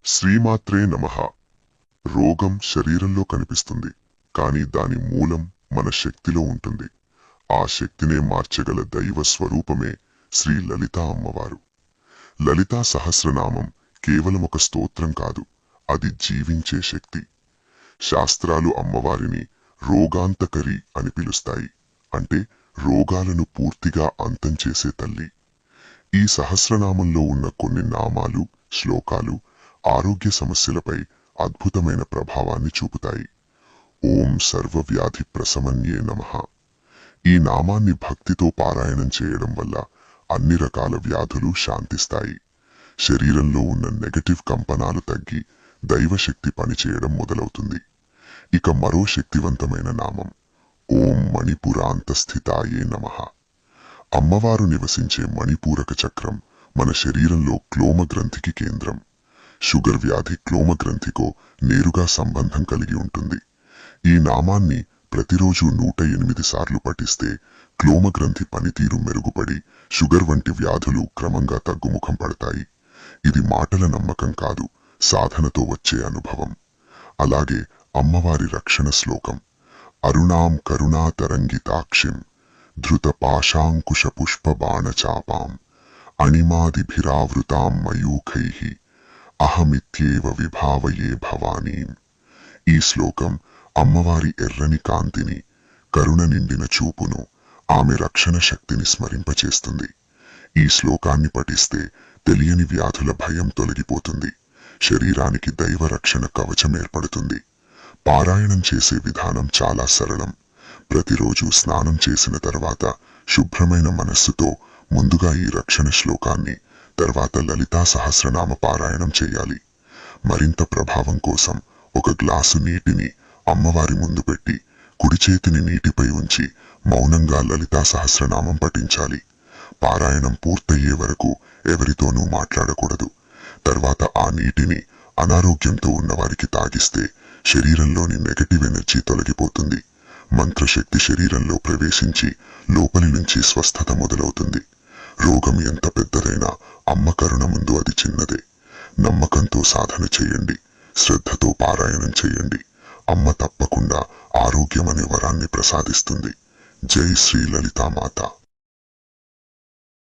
శ్రీమాత్రే నమః. రోగం శరీరంలో కనిపిస్తుంది, కానీ దాని మూలం మన శక్తిలో ఉంటుంది. ఆ శక్తినే మార్చగల దైవ స్వరూపమే శ్రీ లలితా అమ్మవారు. లలితా సహస్రనామం కేవలం ఒక స్తోత్రం కాదు, అది జీవించే శక్తి. శాస్త్రాలు అమ్మవారిని రోగాంతకరి అని పిలుస్తాయి, అంటే రోగాలను పూర్తిగా అంతం చేసే తల్లి. ఈ సహస్రనామంలో ఉన్న కొన్ని నామాలు, శ్లోకాలు ఆరోగ్య సమస్యలపై అద్భుతమైన ప్రభావాన్ని చూపుతాయి. ఓం సర్వవ్యాధి ప్రశమన్యే నమః. ఈ నామాన్ని భక్తితో పారాయణం చేయడం వల్ల అన్ని రకాల వ్యాధులు శాంతిస్తాయి. శరీరంలో ఉన్న నెగటివ్ కంపనాలు తగ్గి దైవశక్తి పనిచేయడం మొదలవుతుంది. ఇక మరో శక్తివంతమైన నామం ఓం మణిపురాంతస్థితాయే నమః. అమ్మవారు నివసించే మణిపూరక చక్రం మన శరీరంలో క్లోమ గ్రంథికి కేంద్రం. షుగర్ వ్యాధి క్లోమ గ్రంథికో నేరుగా సంబంధం కలిగి ఉంటుంది. ఈ నామాన్ని ప్రతిరోజు 108 సార్లు పఠిస్తే క్లోమ గ్రంథి పనితీరు మెరుగుపడి షుగర్ వంటి వ్యాధులు క్రమంగా తగ్గుముఖం పడతాయి. ఇది మాటల నమ్మకం కాదు, సాధనతో వచ్చే అనుభవం. అలాగే అమ్మవారి రక్షణ శ్లోకం అరుణాం కరుణాతరంగితాక్షిం ధృత పాశాంకుశ పుష్ప బాణచాపాం అణిమాదిభిరావృతాం మయూఖైః అహమిత్యేవ విభావయే భవానీం. ఈ శ్లోకం అమ్మవారి ఎర్రని కాంతిని, కరుణ నిండిన చూపును, ఆమె రక్షణ శక్తిని స్మరింపచేస్తుంది. ఈ శ్లోకాన్ని పఠిస్తే తెలియని వ్యాధుల భయం తొలగిపోతుంది, శరీరానికి దైవ రక్షణ కవచం ఏర్పడుతుంది. పారాయణం చేసే విధానం చాలా సరళం. ప్రతిరోజు స్నానం చేసిన తర్వాత శుభ్రమైన మనస్సుతో ముందుగా ఈ రక్షణ శ్లోకాన్ని, తర్వాత లలితా సహస్రనామ పారాయణం చేయాలి. మరింత ప్రభావం కోసం ఒక గ్లాసు నీటిని అమ్మవారి ముందు పెట్టి కుడి చేతిని నీటిపై ఉంచి మౌనంగా లలితా సహస్రనామం పఠించాలి. పారాయణం పూర్తయ్యే వరకు ఎవరితోనూ మాట్లాడకూడదు. తర్వాత ఆ నీటిని అనారోగ్యంతో ఉన్నవారికి తాగిస్తే శరీరంలోని నెగటివ్ ఎనర్జీ తొలగిపోతుంది. మంత్రశక్తి శరీరంలో ప్రవేశించి లోపలి నుంచి స్వస్థత మొదలవుతుంది. రోగం ఎంత పెద్దదైనా అమ్మ కరుణ ముందు అది చిన్నదే. నమ్మకంతో సాధన చేయండి, శ్రద్ధతో పారాయణం చేయండి. అమ్మ తప్పకుండా ఆరోగ్యం అనే వరాన్ని ప్రసాదిస్తుంది. జై శ్రీ లలితామాత.